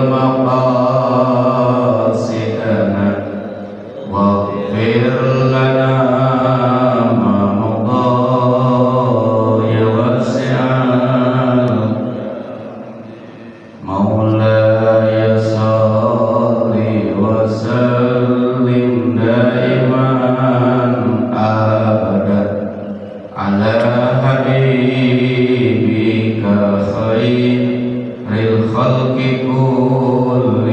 مقاصدنا واغفر لنا ما مضى يا واسع مولاي صل وسلم دائما أبدا على حبيبك خير الخلق كلهم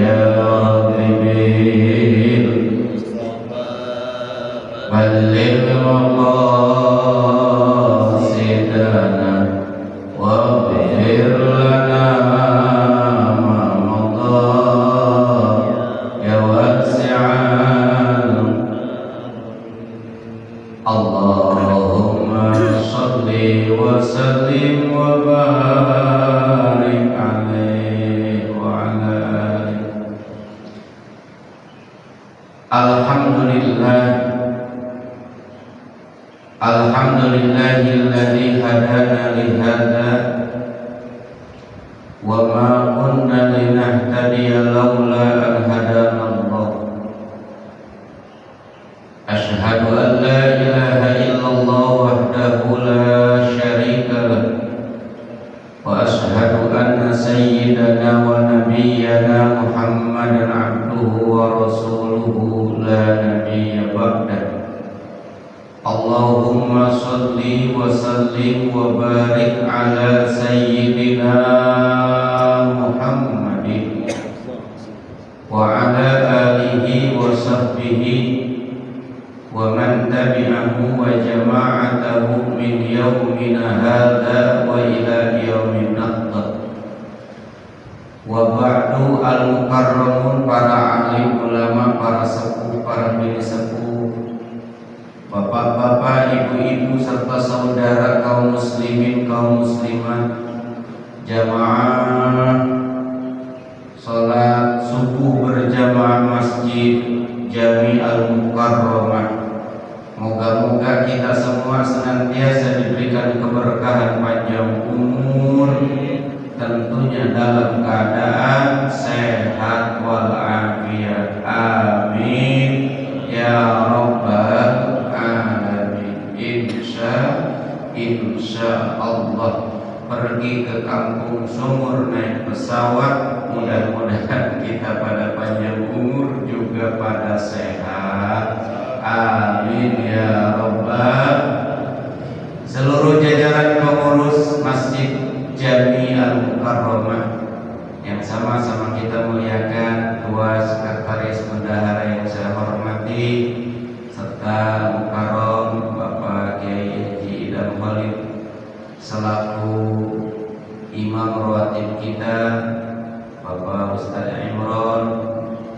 يا رب بلغ مقاصدنا واغفر لنا ما مضى يا واسع اللهم صل وسلم وبارك عليه وعلى آله. Alhamdulillahilladzi hadana lihada wa ma kunna linahtadiya laula an hadana Allah. Asyhadu an la ilaha illallah wahdahu la syarika lah wa asyhadu anna sayyidana wa nabiyyana Muhammadan abduhu wa rasuluhu la nabiyya ba'dah. Allahumma salli wa sallim wa barik ala sayyidina Muhammadin wa ala alihi wa sahbihi wa man tabi'ahu wa jama'atahu min yawmina hadha wa ila yawmin naqdah. Wa ba'du al-mukarramun, para alim ulama, para sepuh, para bini sepuh, bapak-bapak, ibu-ibu, serta saudara kaum muslimin, kaum muslimat, jamaah salat subuh berjamaah Masjid Jami Al-Mukarramah. Moga-moga kita semua senantiasa diberikan keberkahan panjang umur, tentunya dalam keadaan sehat walafiat. Amin ya rabbal alamin. Insya Allah pergi ke kampung sumur naik pesawat, mudah-mudahan kita pada panjang umur juga pada sehat. Amin ya rabbal. Seluruh jajaran pengurus Masjid Jami Al-Mukarramah yang sama-sama kita muliakan, Ketua Sekretaris Bendahara yang saya hormati, serta Mukarram Bapak Kiai Haji Idham Khalid selaku Imam Rawatib kita, Bapak Ustaz Imron,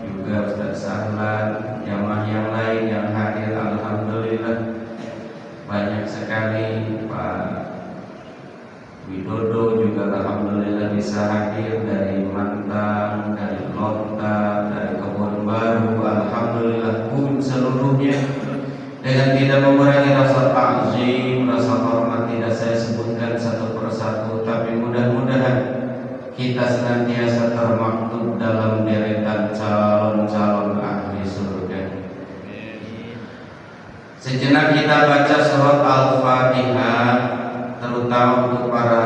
juga Ustaz Sahlan, jamaah yang lain yang hadir, alhamdulillah banyak sekali. Pak Widodo juga alhamdulillah bisa hadir dari Mantang, dari Lontar, dari Kebun Baru, alhamdulillah pun seluruhnya. Dengan tidak mengurangi rasa ta'zim, rasa hormat, tidak saya sebutkan satu persatu, tapi mudah-mudahan kita senantiasa termaktub dalam deretan calon-calon ahli surga. Sejenak kita baca surat Al-Fatihah, terutama untuk para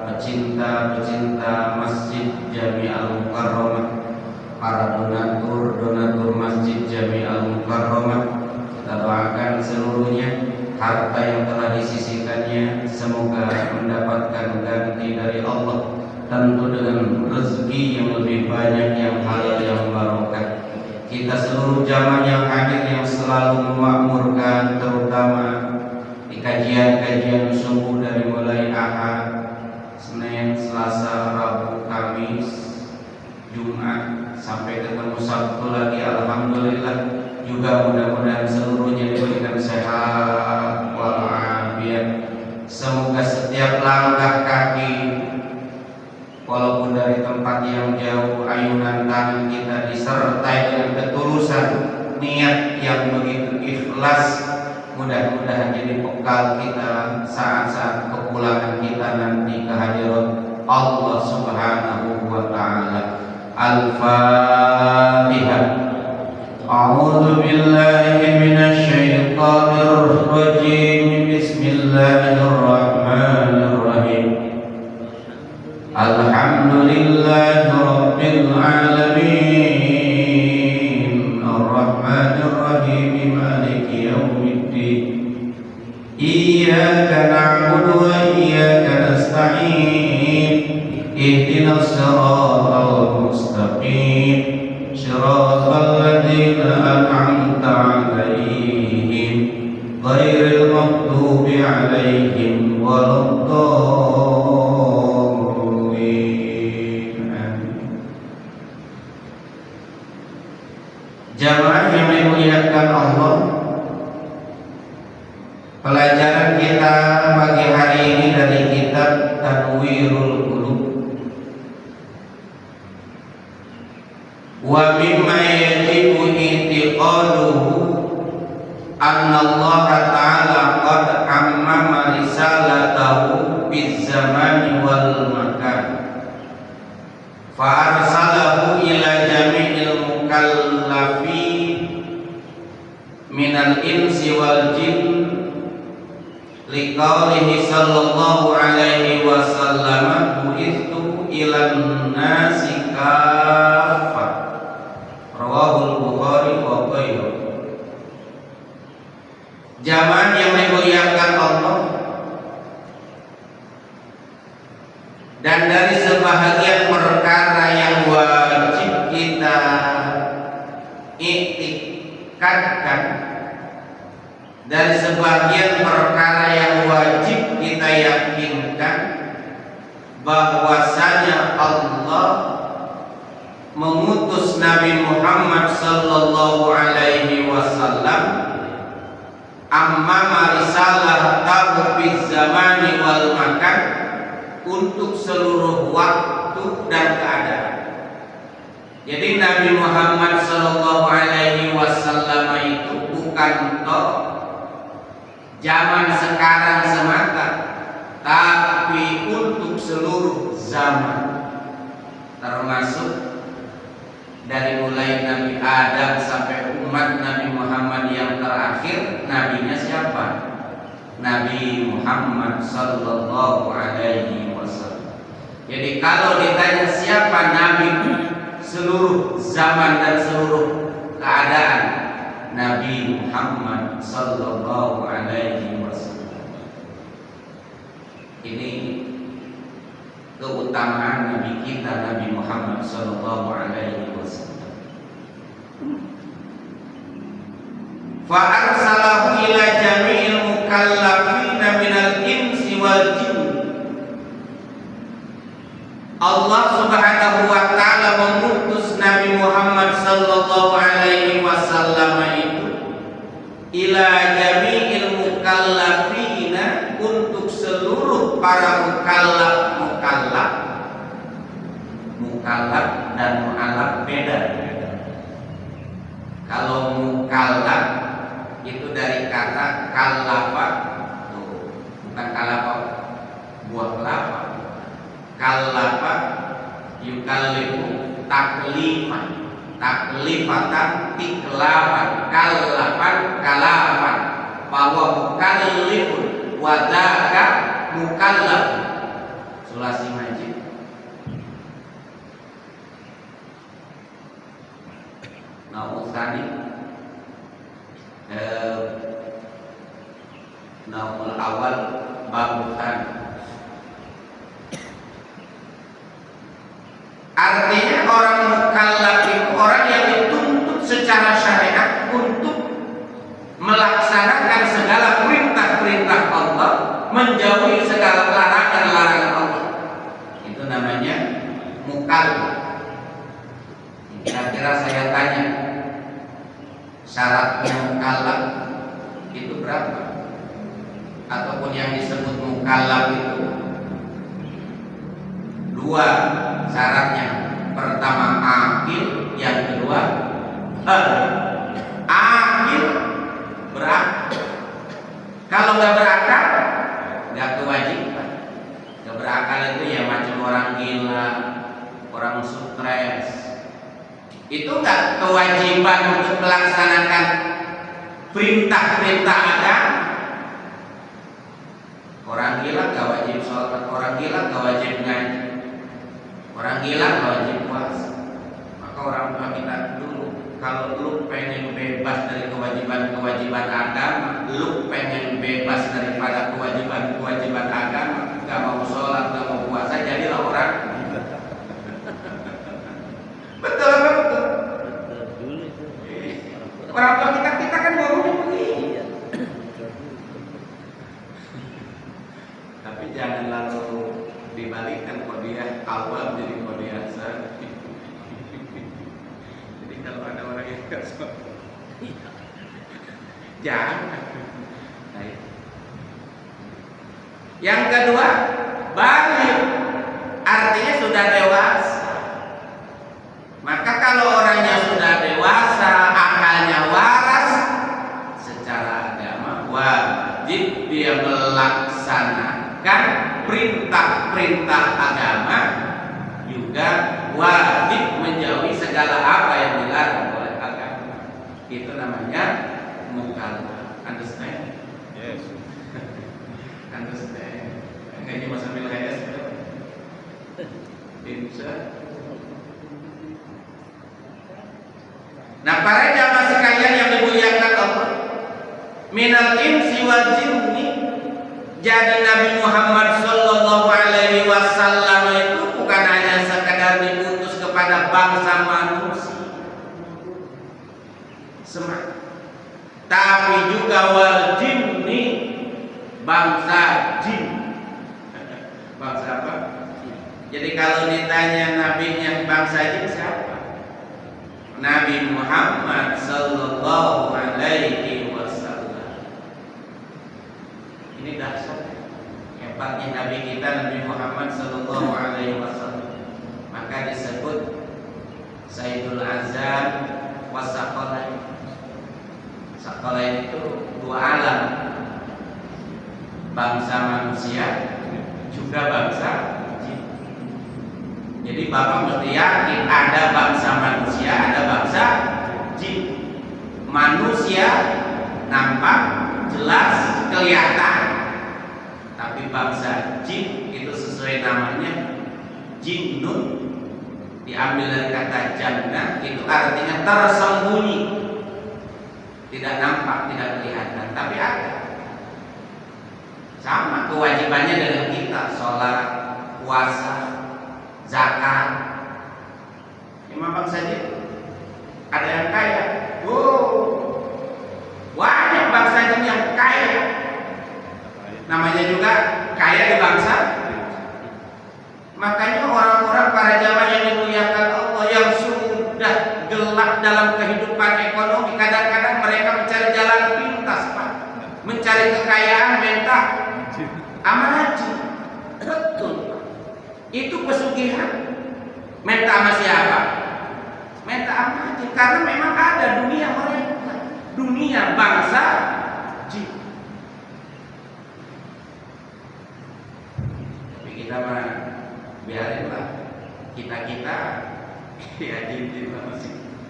pecinta-pecinta Masjid Jami Al-Mukarramah, para donatur Masjid Jami Al-Mukarramah. Kita doakan seluruhnya harta yang telah disisihkannya semoga mendapatkan ganti dari Allah, tentu dengan rezeki yang lebih banyak, yang halal, yang barokah. Kita seluruh jamaah yang hadir yang selalu memakmurkan, terutama di kajian-kajian subuh dari mulai Ahad, Senin, Selasa, Rabu, Kamis, Jumat sampai ketemu Sabtu lagi, alhamdulillah. Juga mudah-mudahan seluruhnya diberikan sehat walafiat. Semoga setiap langkah kaki, walaupun dari tempat yang jauh, ayunan tangan kita disertai dengan ketulusan niat yang begitu ikhlas. Mudah-mudahan jadi bekal kita saat-saat kepulangan kita nanti ke hadirat Allah Subhanahu wa taala. Al-Fatihah. A'udzu billahi minasy syaithanir rajim. Bismillahirrahmanirrahim. Alhamdulillahi rabbil alamin. Ar-Rahmanir Rahim. Maliki yaumiddin. Iyyaka na'budu wa iyyaka nasta'in. Ihdinas siratal mustaqim. Shiratal ladzina an'amta 'alaihim ghairil maghdubi 'alaihim waladdallin. Jamaah yang dimuliakan Allah, pelajaran kita pagi hari ini dari kitab Tanwirul Qulub. Wa mimma yajibu i'tiqaduhu anna Allah ta'ala qad ammama risalatahu biz zamani wal makan fa arsalahu ila jami'il mukallafin minal insi wal jin liqaulihi sallallahu alaihi wasallam bu'ithu ilan nasi kaffah. Rawahul Bukhari wa ghairuhu. Jamaah yang dimuliakan Allah, dan dari sebahagian perkara yang wajib kita iktikadkan, dari sebagian perkara yang wajib kita yakinkan, bahwasanya Allah mengutus Nabi Muhammad sallallahu alaihi wasallam ammama risalah tahu fi zamani wal makan, untuk seluruh waktu dan keadaan. Jadi Nabi Muhammad sallallahu alaihi wasallam itu bukan toh zaman sekarang semata, tapi untuk seluruh zaman, termasuk dari mulai Nabi Adam sampai umat Nabi Muhammad yang terakhir. Nabinya siapa? Nabi Muhammad sallallahu alaihi wasallam. Jadi kalau ditanya siapa Nabi seluruh zaman dan seluruh keadaan, Nabi Muhammad sallallahu alaihi wasallam. Ini keutamaan Nabi kita, Nabi Muhammad sallallahu alaihi wasallam. Fa arsalahu ila jami'il mukallafina minal insi wal jin. Allah Subhanahu wa taala mengutus Nabi Muhammad sallallahu alaihi wasallam itu ila jami'il mukallafina, untuk seluruh para mukallaf dan mu'allaf beda. Kalau mukallaf itu dari kata kallafa, bukan kalafa buah kelapa. Kallafa yukallifu taklifatan tiklafan, kallafan kalafan, bahwa mukallifun wadaka mukallaf. Sulasi majid. Nausani naul awal babutan. Artinya orang mukallaf itu orang yang dituntut secara syariat untuk melaksanakan segala perintah-perintah Allah, menjauhi segala larangan-larangan Allah. Itu namanya mukallaf. Kira-kira saya tanya, syaratnya mukallaf itu berapa? Ataupun yang disebut mukallaf itu dua syaratnya. Pertama akil, yang kedua akil berakal. Kalau nggak berakal, nggak kewajiban. Nggak berakal itu ya macam orang Itu enggak kewajiban untuk melaksanakan perintah-perintah agama. Orang gila gak wajib sholat, orang gila gak wajib ngaji, orang gila gak wajib puasa. Maka orang tua kita dulu, kalau lu pengen bebas dari kewajiban-kewajiban agama, lu pengen bebas daripada kewajiban-kewajiban agama, gak mau sholat, gak mau puasa, jadilah orang. Betul apa betul? Orang tua kita kan ngomongnya begini. Tapi jangan lalu dibalikkan kodiah awal jadi kodiah sani. Jadi kalau ada orang yang nggak sholat, jangan. Nah, yang kedua, balik, artinya sudah dewasa. Maka kalau orangnya sudah dewasa, akalnya waras, secara agama wajib dia melaksanakan perintah-perintah agama, juga wajib menjauhi segala apa yang dilarang oleh agama. Itu namanya mukallaf. Understand? Yes. Understand? Ngaji masa wilayah bisa. Nah, para jamaah sekalian yang dimuliakan Allah, minal insi wal jinni, jadi Nabi Muhammad sallallahu alaihi wasallam itu bukan hanya sekadar diutus kepada bangsa manusia semata, tapi juga wal jinni, bangsa jin. Bangsa apa? Jadi kalau ditanya nabinya bangsa jin siapa? Nabi Muhammad sallallahu alaihi wasallam. Ini dahsyat hebatnya Nabi kita, Nabi Muhammad sallallahu alaihi wasallam. Maka disebut Sayyidul Azam wasaqalain. Saqalain itu dua alam, bangsa manusia juga bangsa jin. Jadi Bapak mesti yakin ada bangsa manusia, ada bangsa jin. Manusia nampak jelas kelihatan, tapi bangsa jin itu sesuai namanya jinnun, diambil dari kata jannah, itu artinya tersembunyi, tidak nampak, tidak kelihatan, tapi ada. Sama kewajibannya dengan kita, sholat, puasa, zakat. Imam bangsa jin ada yang kaya, banyak bangsa jin yang kaya, namanya juga kaya di bangsa. Makanya orang-orang para jamaah yang dimuliakan Allah yang sudah gelap dalam kehidupan ekonomi, kadang-kadang mereka mencari jalan pintas, Pak, mencari kekayaan mental amaji. Betul, itu pesugihan. Minta sama siapa? Minta amaji, karena memang ada dunia mereka, dunia bangsa jin. Tapi kita mah biarinlah, kita ya jin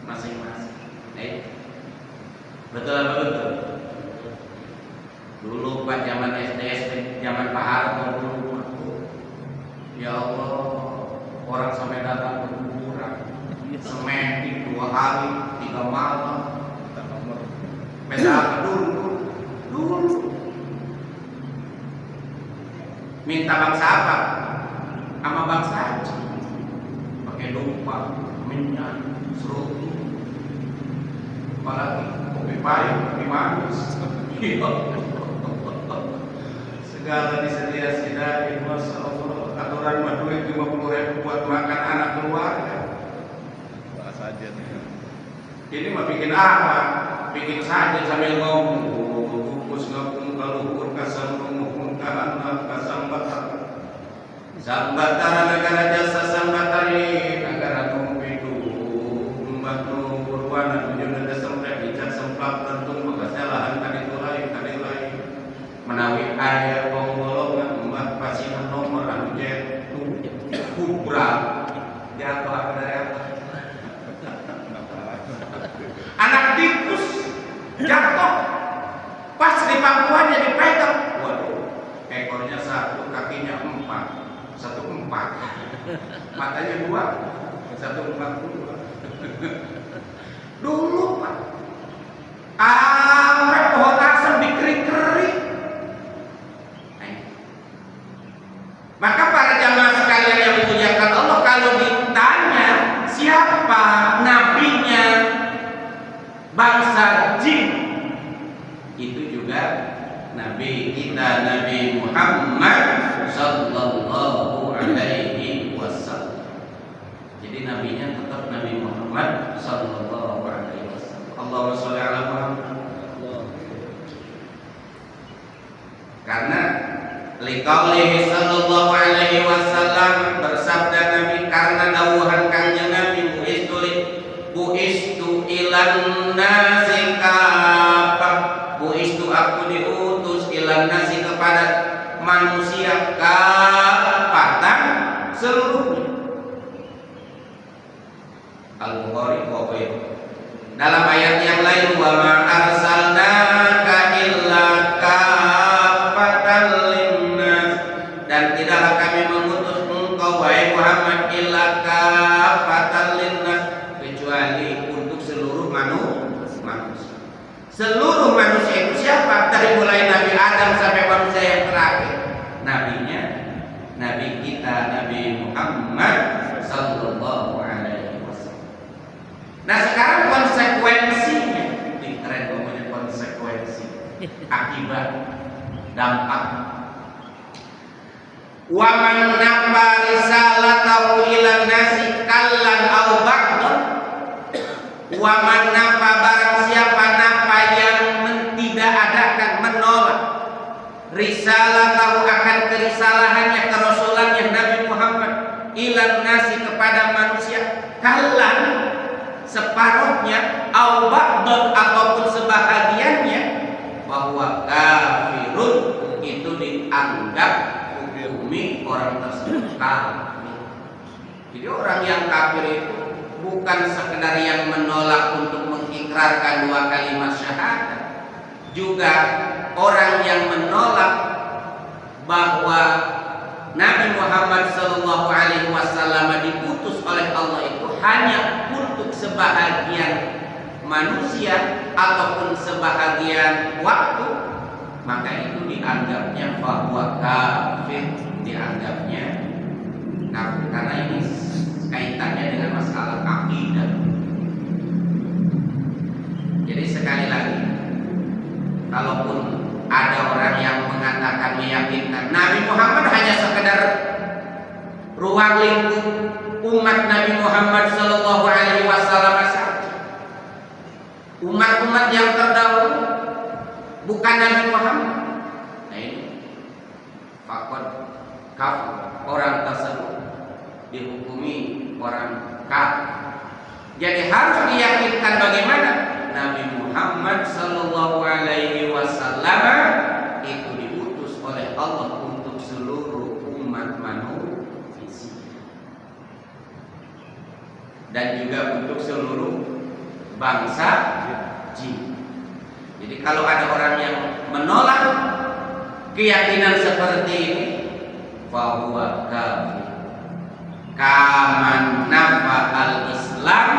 masing-masing. Betul apa betul? Dulu Pak zaman SD, zaman Pak Harto dulu, ya Allah, orang sampai datang ke kuburan, semen 2 hari 3 malam, beda dulu. Minta bangsa apa? Sama bangsa aja, pakai lupa, minyak, serut, apalagi kopi pahit, kopi manis. Segala disediakan, Masya Allah. Aturan duit 50.000 buat makan anak keluarga. Bahas aja nih. Ini mah bikin apa? Bikin saja sambil ngomong. Kukus ngapung kaluhur kasambung kanan kasambatar. Sambatara negara jasa sambatari negara tumpidu membantu berwana tujuh negara sampai bicara semplak tentu bekasnya lahan tadi lain menawi air penggolongan mbak pasinan nomor anu jet kubra jatuh apa dari apa kemampuannya dipegang. Waduh, ekornya 1, kakinya 4, 1/4, matanya 2, 1/42. Dulu Pak, sampai pohon asam dikerik-kerik. Maka para jamaah sekalian yang dimuliakan Allah, kalau ditanya siapa nabinya bangsa jin, itu juga nabi kita, Nabi Muhammad sallallahu alaihi wasallam. Jadi nabinya tetap Nabi Muhammad sallallahu alaihi wasallam. Allahumma sholli ala Muhammad. Karena liqaulihi sallallahu alaihi wasallam, bersabda Nabi karena dawuhan kanjeng Nabi, buistu ilan nasi kafah, buistu aku diutus ilan nasi kepada manusia kafatan seluruhnya. Al-Bukhari dalam ayat yang lain, wa ma arsalnaka illa kafatan linnas, dan tidaklah kami mengutus engkau wahai Muhammad illa kafatan linnas, kecuali untuk seluruh manusia. Seluruh manusia itu siapa? Dari mulai Nabi Adam sampai manusia yang terakhir, nabinya Nabi kita Nabi Muhammad sallallahu alaihi wasallam. Nah sekarang konsekuensinya, di tren ngomongnya konsekuensi, akibat, dampak. Wa man nafa risalatahu ilan nasi kallan aw ba'dhan, wa man nafa, barang siapa nafa yang tidak adakan, menolak risalatahu akan kerisalahannya, kerasulannya Nabi Muhammad, ilan nasi kepada manusia, kallan separuhnya, aw ba'dhan ataupun sebahagiannya, bahwa kafirun, itu dianggap hukumi orang tersebut kafir. Jadi orang yang kafir itu bukan sekedar yang menolak untuk mengikrarkan 2 kalimat syahadat, juga orang yang menolak bahwa Nabi Muhammad sallallahu alaihi wasallam diutus oleh Allah itu hanya untuk sebahagian manusia ataupun sebahagian waktu, maka itu dianggapnya bahwa kafir, dianggapnya kafir, karena ini kaitannya dengan masalah akidah. Jadi sekali lagi, kalaupun ada orang yang mengatakan, meyakinkan Nabi Muhammad hanya sekedar ruang lingkup umat Nabi Muhammad sallallahu alaihi wasallam saja, umat-umat yang terdahulu, bukan Nabi Muhammad, nah ini fakot kafir, orang tersebut dihukumi orang kafir. Jadi harus diyakinkan bagaimana Nabi Muhammad sallallahu alaihi wasallam itu diutus oleh Allah untuk seluruh umat manusia dan juga untuk seluruh bangsa jin. Jadi kalau ada orang yang menolak keyakinan seperti ini, fahuwa kafir. Kaman nafa al-Islam,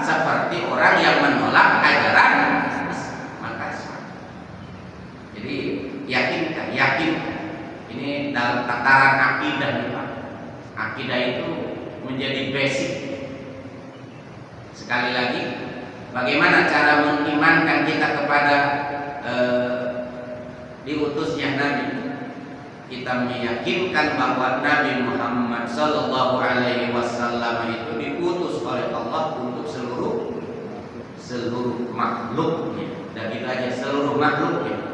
seperti orang yang menolak ajaran maka sama. Jadi yakinkan. Ini dalam tataran akidah nih Pak. Akidah itu menjadi basic. Sekali lagi, bagaimana cara mengimankan kita kepada diutusnya Nabi? Kita meyakinkan bahwa Nabi Muhammad sallallahu alaihi wasallam itu diutus oleh Allah untuk seluruh makhluknya. Dan itu aja, seluruh makhluknya.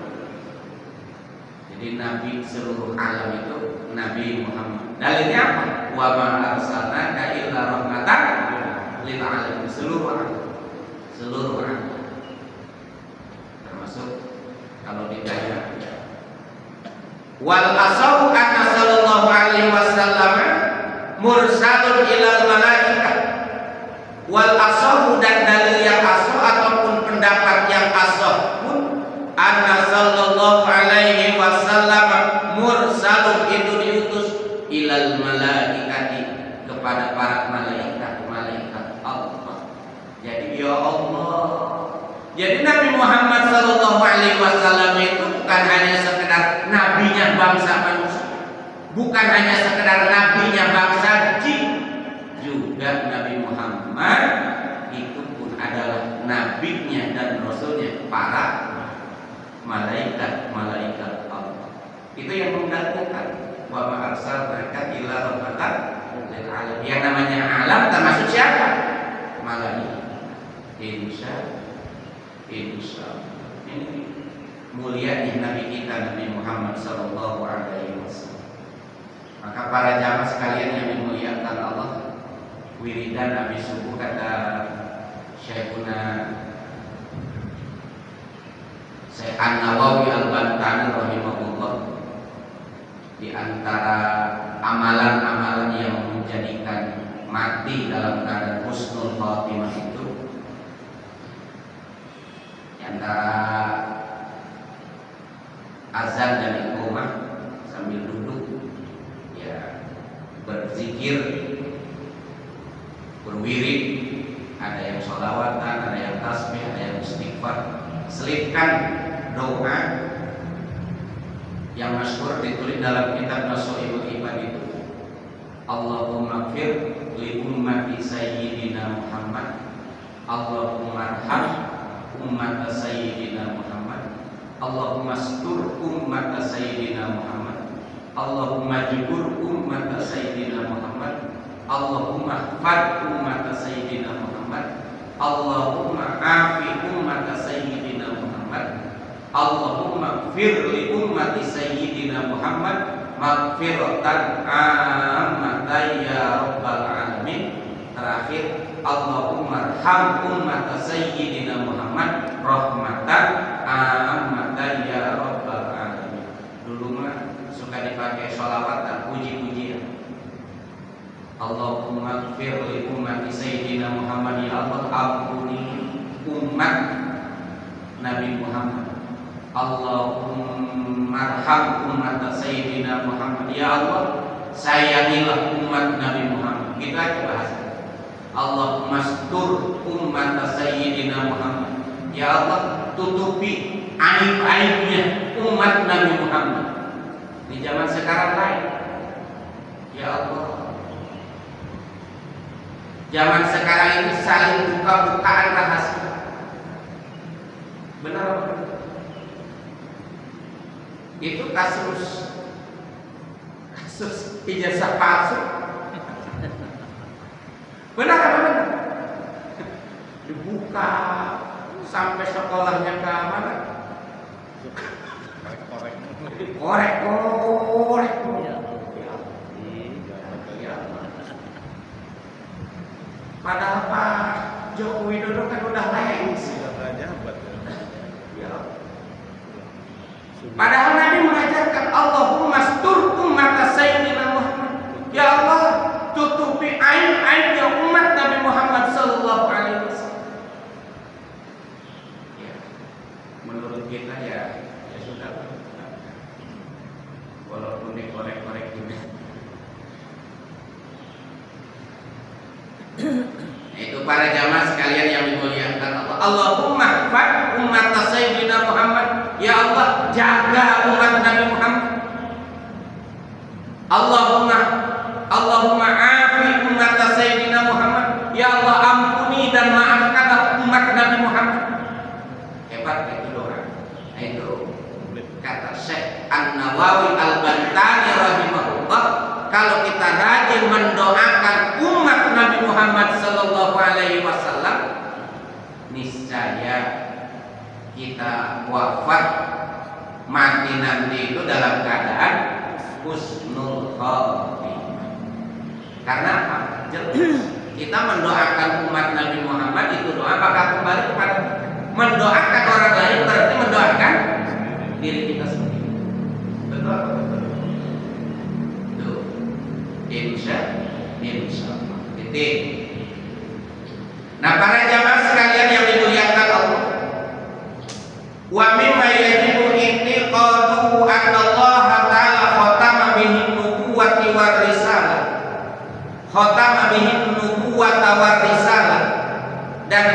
Jadi Nabi seluruh alam itu Nabi Muhammad. Dalilnya apa? Wa ma arsalnaka illa rahmatan lil alamin. Seluruh alam. Termasuk kalau ditanya wal asau anna sallallahu alaihi wasallam mursalun ilal malaikah, wal asau, dan dalil yang asau ataupun pendapat yang asau pun anna sallallahu ilal malaikati, kepada para malaikat Allah. Jadi ya Allah, jadi Nabi Muhammad SAW itu bukan hanya sekedar nabinya bangsa manusia, bukan hanya sekedar nabinya bangsa jin, juga Nabi Muhammad itu pun adalah nabinya dan rasulnya para malaikat Allah. Itu yang mengatakan wa ma arsalnaka illa rahmatan lil alamin. Yang namanya alam termasuk siapa? Malaikat. Insya ini mulianya Nabi kita Nabi Muhammad sallallahu alaihi wasallam. Maka para jamaah sekalian yang dimuliakan Allah, wiridan habis subuh kata Syekhuna Syekh An-Nawawi Al-Bantani rahimahullah, di antara amalan-amalan yang menjadikan mati dalam keadaan husnul khatimah itu, di antara azan dan iqamah sambil duduk ya berzikir, berwirid, ada yang sholawatan, ada yang tasbih, ada yang istighfar. Selipkan doa yang masyhur ditulis dalam kitab Nasha'ibul Ibad itu, Allahumma fir li ummati sayyidina Muhammad, Allahumma arham ummata sayyidina Muhammad, Allahumma astur ummata sayyidina Muhammad, Allahumma jibur ummata sayyidina Muhammad, Allahumma hfad ummata sayyidina Muhammad, Allahumma afi ummata sayyidina Muhammad, Allahumma gfir li ummati sayyidina Muhammad maghfiratan ammatan ya rabbal alamin. Terakhir, Allahumma arham ummata sayyidina Muhammad rahmatan ammatan ya rabbal alamin. Dulu mah suka dipakai sholawat dan puji-pujian. Allahumma gfir li ummati sayyidina Muhammad, ya Allah ampuni umat Nabi Muhammad. Allahumma arham umat sayyidina Muhammad, ya Allah sayangilah umat Nabi Muhammad. Kita aja bahasa. Allahumma astur umat sayyidina Muhammad, ya Allah tutupi aib-aibnya umat Nabi Muhammad. Di zaman sekarang lain, ya Allah. Zaman sekarang ini saling buka-bukaan rahasia. Benar apa? Itu kasus ijazah palsu. Benar apa benar? Dibuka sampai sekolahnya ke mana? Korek. Padahal Pak Joko Widodo kan udah lengser. Ya. Padahal Nabi mengajarkan Allahumma astur umat sayyidina Muhammad. Ya Allah, tutupi aib-aibnya umat Nabi Muhammad sallallahu alaihi wasallam. Ya. Menurut kita ya sudah. Walaupun dikorek-korek juga. Itu para jamaah sekalian yang dimuliakan Allah. Allahumma hfad umat sayyidina Muhammad, ya Allah jaga umat Nabi Muhammad. Allahumma afi umat sayyidina Muhammad, ya Allah ampuni dan maafkanlah umat Nabi Muhammad. Hebat itu doa. Itu kata Syekh An-Nawawi Al-Bantani rahimahullah, kalau kita rajin mendoakan umat Nabi Muhammad sallallahu alaihi wasallam, niscaya kita wafat mati nanti itu dalam keadaan husnul khatimah. Karena apa? Jelas kita mendoakan umat Nabi Muhammad itu doa bakal kembali kepada kita. Mendoakan orang lain berarti mendoakan diri kita sendiri. Betul apa betul? Tuh. Insya Allah. Titik. Nah, para jamaah sekalian yang dimuliakan Allah, wa mimma yajibu intiqadu anna Allah ta'ala khatama bihi nubuwwati wa khatama bihin nubuwata war risalah, dan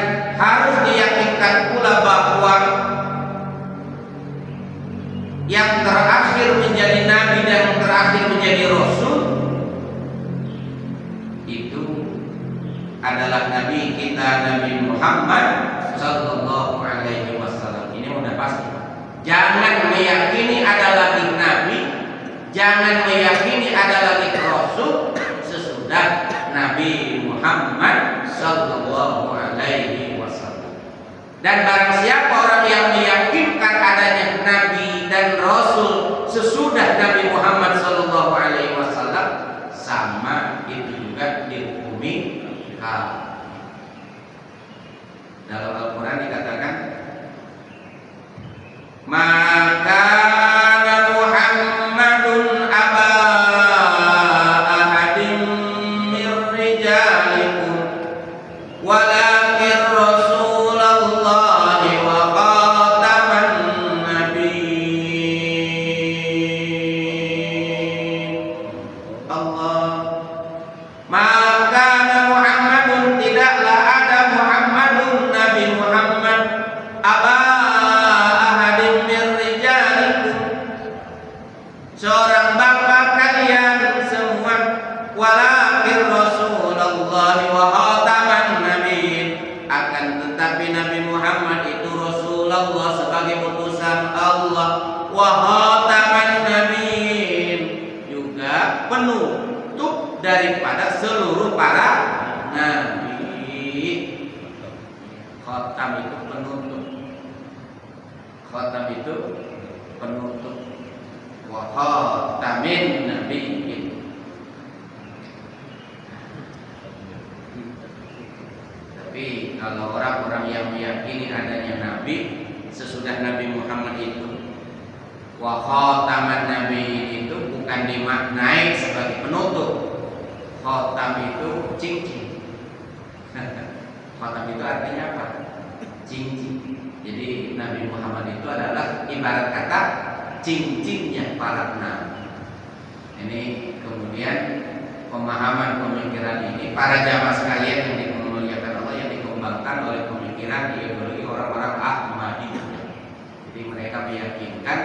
harus diyakinkan pula bahwa yang terakhir menjadi nabi dan yang terakhir menjadi rasul itu adalah nabi kita, Nabi Muhammad sallallahu alaihi wasallam. Ini udah pasti. Jangan meyakini ada lagi nabi, jangan meyakini ada lagi rasul sesudah Nabi Muhammad sallallahu alaihi wasallam. Dan barang siapa orang yang meyakinkan adanya nabi dan rasul sesudah Nabi Muhammad sallallahu alaihi wasallam, sama itu juga dihukumi kafir. Dalam Al-Quran dikatakan, maka Muhammadun aba ahadin min rijalikum walakin Rasulullahi wa khataman nabiyyin. Allah, maka Muhammadun, tidaklah ada Muhammadun, Nabi Muhammad, aba ahadin min rijalikum, seorang bapak kalian semua, walakin Rasulullah wa khataman nabiyyin, akan tetapi Nabi Muhammad itu Rasulullah sebagai utusan Allah, wa khataman nabiyyin, juga penutup daripada seluruh para nabi. Khatam itu penutup. Khatam itu penutup. Wa khatamin nabiyyin. Tapi kalau orang-orang yang meyakini adanya nabi sesudah Nabi Muhammad itu, wa khataman nabiyyin itu bukan dimaknai sebagai penutup. Khatam itu cincin. Khatam itu artinya apa? Cincin. Jadi Nabi Muhammad itu adalah ibarat kata cincinnya para nabi. Ini kemudian pemahaman pemikiran ini para jamaah sekalian yang dimuliakan Allah, yang dikembangkan oleh pemikiran ideologi orang-orang Ahmadiyah. Jadi mereka meyakinkan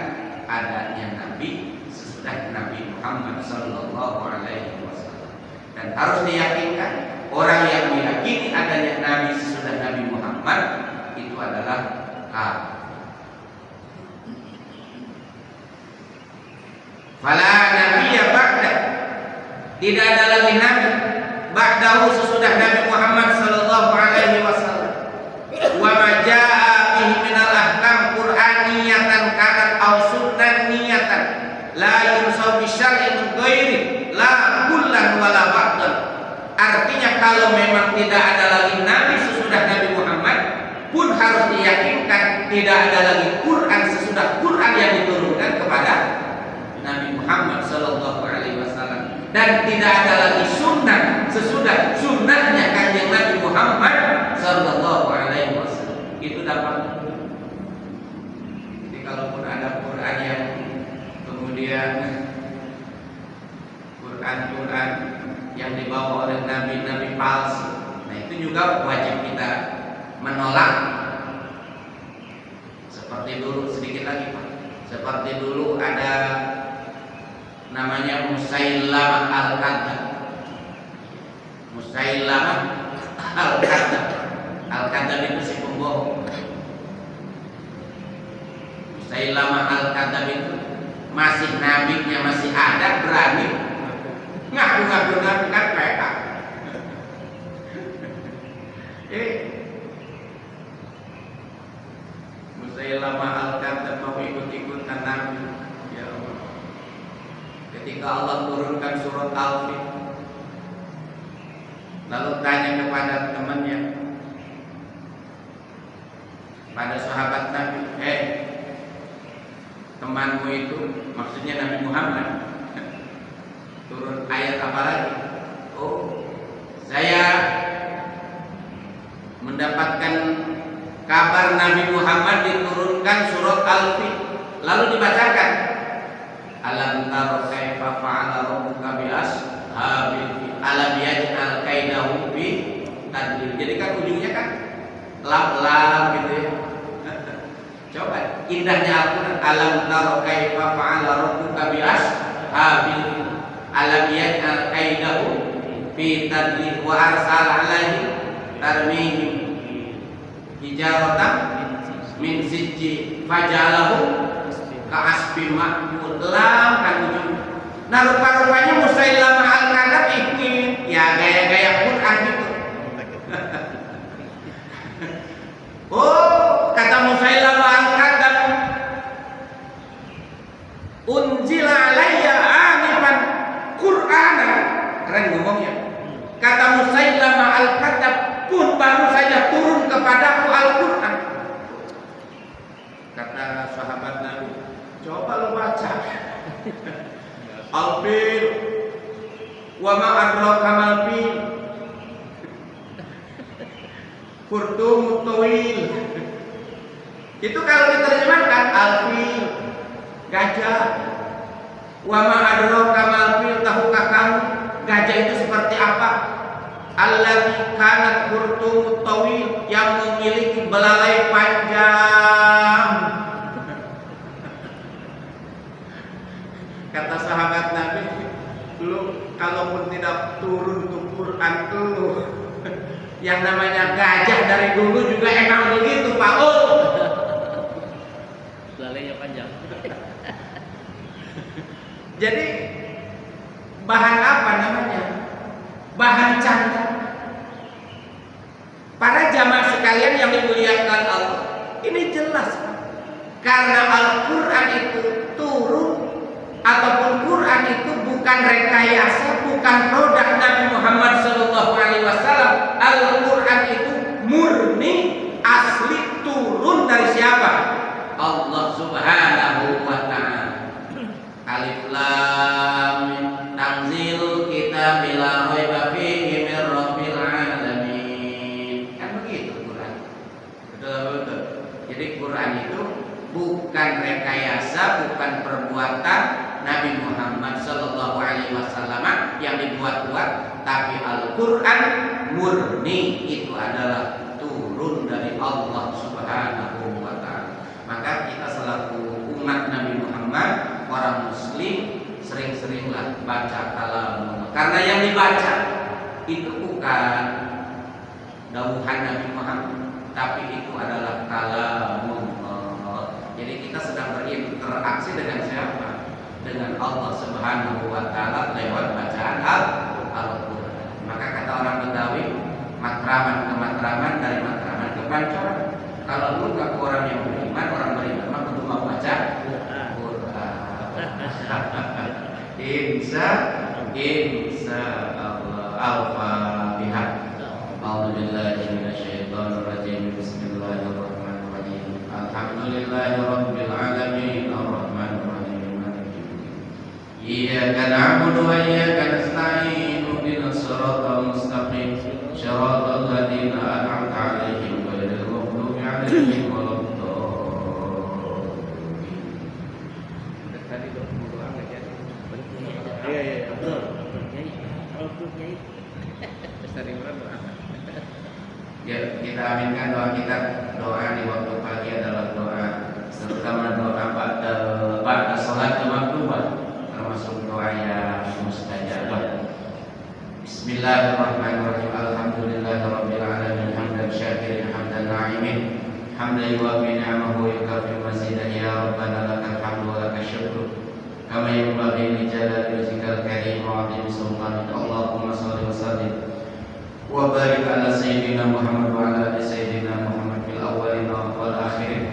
adanya nabi sesudah Nabi Muhammad sallallahu alaihi wasallam. Dan harus diyakinkan orang yang meyakini adanya nabi sesudah Nabi Muhammad itu adalah kafir. Fala nabiyya ba'da, tidak ada lagi nabi ba'dahu sesudah Nabi Muhammad sallallahu alaihi wasallam. Wa ma jaa'a bihi minal ahkam qur'aniyatan kanat aw sunnaniyatan la yunsab bi syar'in ghairi la kullan wala ba'dan. Artinya kalau memang tidak ada lagi nabi sesudah Nabi Muhammad, pun harus diyakinkan tidak ada lagi Quran sesudah Quran yang diturunkan kepada Nabi Muhammad sallallahu alaihi wasallam, dan tidak ada lagi sunnah sesudah sunnahnya kanjeng Nabi Muhammad sallallahu alaihi wasallam. Itu dapat. Jadi kalaupun ada Quran yang kemudian Quran yang dibawa oleh nabi-nabi palsu, nah itu juga wajib kita menolak. Seperti dulu, sedikit lagi Pak, seperti dulu ada namanya Musailamah Al-Kadzdzab. Musailamah Al-Kadzdzab. Al-Kadzdzab itu si pembohong. Musailamah Al-Kadzdzab itu masih nabinya masih ada, berani ngaku-ngaku nabi kan PK. Musailamah Al-Kadzdzab mau ikut-ikutan nabi. Ya Allah. Ketika Allah turunkan surat Al-Fil, lalu tanya kepada temannya, pada sahabat Nabi, temanmu itu, maksudnya Nabi Muhammad, turun ayat apa lagi? Oh, saya mendapatkan kabar Nabi Muhammad diturunkan surat Al-Fil, lalu dibacakan, alam taro kaifa fa'ala rabbuka bi ashabil fil. alam yaj'al kaidahu fi tadlil. Jadi kan ujungnya kan lam gitu ya. Coba indahnya Al-Qur'an, alam taro kaifa fa'ala rabbuka bi ashabil alam yaj'al kaidahu fi tadlil wa arsala alaihi tarmihim hijaratan min sijji fajalahu ka'asbin ma'kul. Lam kan ujung. Nah rupa-rupanya Musailamah al-Kadzdzab ingin ya gaya-gaya Quran gitu. Oh, kata Musailamah al-Kadzdzab, unzila alayya anifan Qur'ana. Keren ngomongnya. Kata Musailamah al-Kadzdzab pun baru saja turun kepadaku Al-Quran. Kata sahabat Nabi, coba lu baca Al-Fil wa ma adraka mal fil Qurtumut tawil. Itu kalau diterjemahkan Al-Fil gajah, wa ma adraka mal fil, tahukah kamu gajah itu seperti apa? Allati kanat qurtumut tawil, yang memiliki belalai panjang. Kata sahabat Nabi, lu kalaupun tidak turun ke Quran lu, yang namanya gajah dari dulu juga emang begitu, Pak. Belalainya panjang. Jadi bahan apa namanya? Bahan canda. Para jamaah sekalian yang dimuliakan Allah, ini jelas karena Al-Quran itu turun ataupun Quran itu bukan rekayasa, bukan produk Nabi Muhammad SAW. Al-Quran itu murni asli turun dari siapa? Allah Subhanahu wa Ta'ala. Alif Lam Mim, tanzilul kitab la raiba fihi min rabbil alamin. Kan begitu Quran. Betul. Jadi Quran itu bukan rekayasa, bukan perbuatan Nabi Muhammad sallallahu alaihi wasallam yang dibuat-buat, tapi Al-Quran murni itu adalah turun dari Allah Subhanahu wa Ta'ala. Maka kita selaku umat Nabi Muhammad, orang muslim, sering-seringlah baca kalam, karena yang dibaca itu bukan dawuhan Nabi Muhammad, tapi itu adalah kalamullah. Jadi kita sedang berinteraksi dengan siapa? Dengan Allah Subhanahu wa Ta'ala lewat bacaan Al-Quran. Maka kata orang Betawi, matraman ke matraman, dari matraman ke pancoran. Kalau lu ke orang yang beriman, orang beriman mah kudu mau baca Quran. Insya Allah. Al-Fatihah. A'udzubillahi minasyaitonir rajim. Bismillahirrahmanirrahim. Alhamdulillahirabbil alamin, arrahmanir rahim, maliki yaumiddin. Iyyaka na'budu wa iyyaka nasta'in. Ihdinas siratal mustaqim. Shiratal ladzina an'amta 'alaihim ghairil maghdubi 'alaihim waladdallin. Tadi doa enggak jadi. Iya. Ya, kita aminkan doa kita. Doa di waktu pagi adalah doa, terutama doa pada salat maktubah, termasuk doa yang mustajabah. Bismillahirrahmanirrahim. Alhamdulillahirabbil alamin, hamdan syakirin, hamdan na'imin, hamdan yuwafi ni'amahu wa yukafi mazidah. Ya Rabbana lakal hamdu wa lakal syukru kama yanbaghi li jalali wajhikal karim wa 'azimi sultanik. Allahumma shalli wa sallim wa barik ala sayyidina Muhammad wa ala ali sayyidina Muhammad fil awwalin wal akhirin.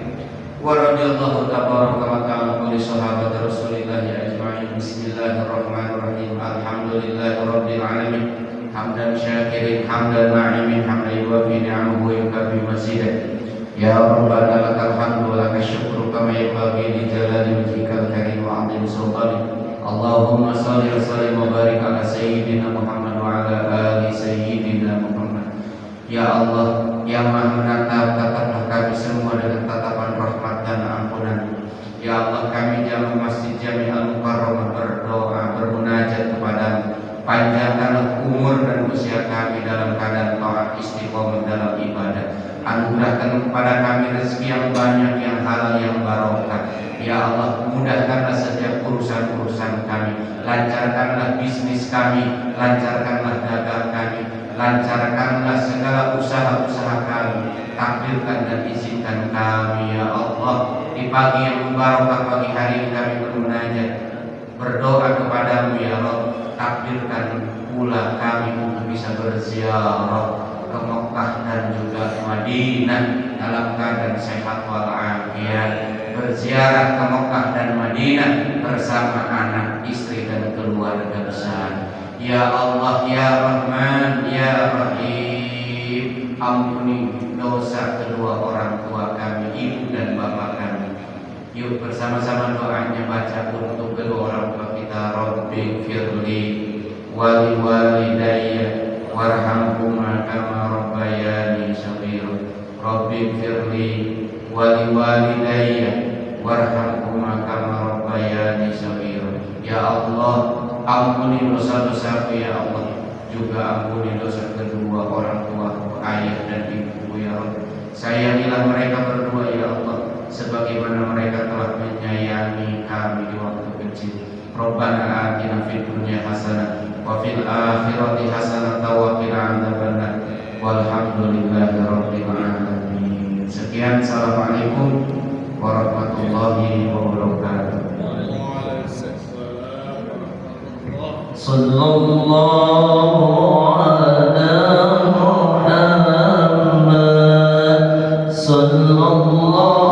Wa radhiyallahu tabaraka wa ta'ala li sahabat Rasulillah ajma'in. Bismillahirrahmanirrahim. Alhamdulillahirabbil alamin, hamdan syakirin, hamdan na'imin, hamdan yuwafi ni'amahu wa yukafi mazidah. Ya Rabbana lakal hamdu wa lakal syukru kama yanbaghi li jalali wajhikal karim wa 'azimi sultanik. Allahumma shalli wa sallim wa barik ala sayyidina Muhammad wa ala ali sayyidina Muhammad. Ya Allah yang Maha menatap, tataplah kami semua dengan tatapan rahmat dan ampunan. Ya Allah, kami jamaah Masjid Jami Al-Mukarramah berdoa, bermunajat kepadamu. Panjangkanlah umur dan usia kami dalam keadaan taat, istiqomah dalam ibadah. Anugerahkan kepada kami rezeki yang banyak, yang halal, yang barokah. Ya Allah, mudahkanlah setiap urusan-urusan kami. Lancarkanlah bisnis kami, lancarkanlah dagang kami, lancarkanlah segala usaha-usaha kami. Takdirkan dan izinkan kami ya Allah, di pagi yang barokah pagi hari ini kami bermunajat, berdoa kepadamu ya Allah. Takdirkan pula kami untuk bisa berziarah ke Mekah dan juga Madinah dalam keadaan sehat walafiat. Berziarah ke Mekah dan Madinah bersama anak, istri dan keluarga besar. Ya Allah, ya Rahman, ya Rahim, ampuni dosa kedua orang tua kami, ibu dan bapak kami. Yuk bersama-sama doanya baca untuk kedua orang tua kita. Rabbi firli wali walidayya warhamhuma kama rabbayani shaghira. Rabbi firli wali walidayya warhamhuma kama rabbayani shaghira. Ya Allah, ampuni dosa-dosaku ya Allah, juga ampuni dosa kedua orang tua, ayah dan ibuku ya Allah. Sayangilah mereka berdua ya Allah, sebagaimana mereka telah menyayangi kami di waktu kecil. Rabbana atina fid dunya hasanah wa fil akhirati hasanah wa qina adzabannar. Walhamdulillahi rabbil alamin. Sekian, assalamualaikum warahmatullahi wabarakatuh. Sallallahu ala Muhammad sallallahu